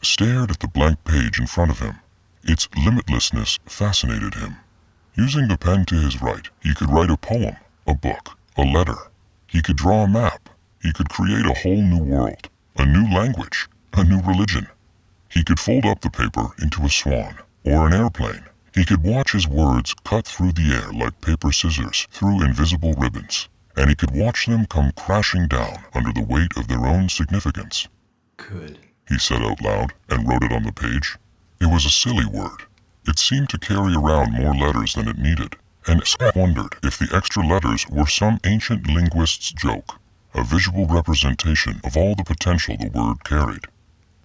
stared at the blank page in front of him. Its limitlessness fascinated him. Using the pen to his right, he could write a poem, a book, a letter. He could draw a map. He could create a whole new world, a new language, a new religion. He could fold up the paper into a swan or an airplane. He could watch his words cut through the air like paper scissors through invisible ribbons, and he could watch them come crashing down under the weight of their own significance. Could, he said out loud and wrote it on the page. It was a silly word. It seemed to carry around more letters than it needed, and Scott wondered if the extra letters were some ancient linguist's joke, a visual representation of all the potential the word carried.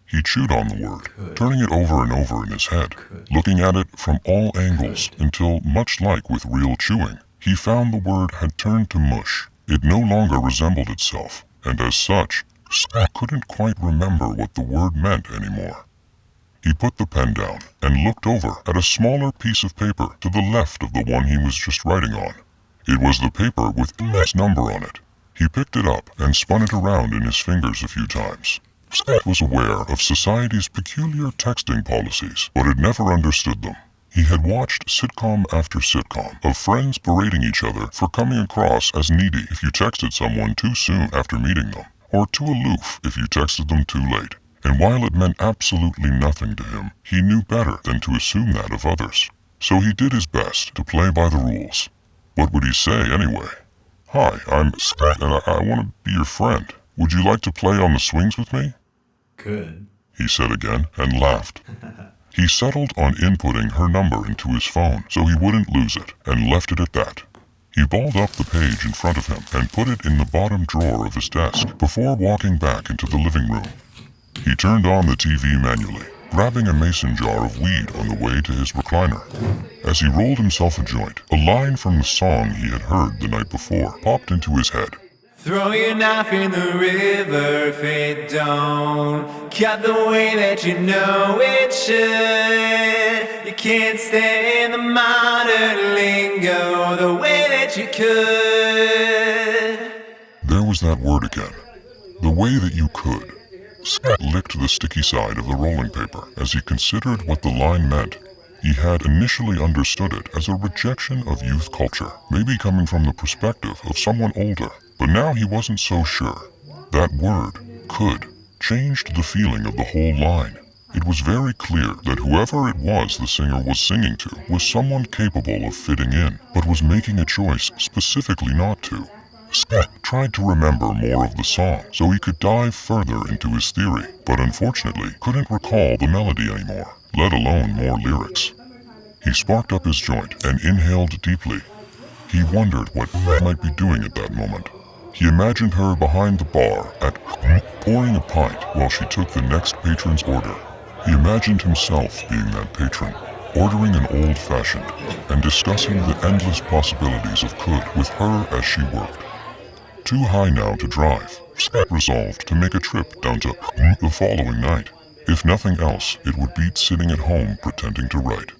He chewed on the word, turning it over and over in his head, looking at it from all angles until, much like with real chewing, he found the word had turned to mush. It no longer resembled itself, and as such, Scott couldn't quite remember what the word meant anymore. He put the pen down and looked over at a smaller piece of paper to the left of the one he was just writing on. It was the paper with M's number on it. He picked it up and spun it around in his fingers a few times. Scott was aware of society's peculiar texting policies, but had never understood them. He had watched sitcom after sitcom of friends berating each other for coming across as needy if you texted someone too soon after meeting them, or too aloof if you texted them too late. And while it meant absolutely nothing to him, he knew better than to assume that of others. So he did his best to play by the rules. What would he say anyway? "Hi, I'm Scott and I want to be your friend. Would you like to play on the swings with me?" Could, he said again and laughed. He settled on inputting her number into his phone so he wouldn't lose it and left it at that. He balled up the page in front of him and put it in the bottom drawer of his desk before walking back into the living room. He turned on the TV manually, grabbing a mason jar of weed on the way to his recliner. As he rolled himself a joint, a line from the song he had heard the night before popped into his head. "Throw your knife in the river if it don't cut the way that you know it should. You can't stay in the modern lingo the way that you could." There was that word again. The way that you could. Scott licked the sticky side of the rolling paper as he considered what the line meant. He had initially understood it as a rejection of youth culture, maybe coming from the perspective of someone older, but now he wasn't so sure. That word, could, changed the feeling of the whole line. It was very clear that whoever it was the singer was singing to was someone capable of fitting in, but was making a choice specifically not to. Scott tried to remember more of the song so he could dive further into his theory, but unfortunately couldn't recall the melody anymore, let alone more lyrics. He sparked up his joint and inhaled deeply. He wondered what might be doing at that moment. He imagined her behind the bar at pouring a pint while she took the next patron's order. He imagined himself being that patron, ordering an old-fashioned and discussing the endless possibilities of could with her as she worked. Too high now to drive, Scott resolved to make a trip down to the following night. If nothing else, it would beat sitting at home pretending to write.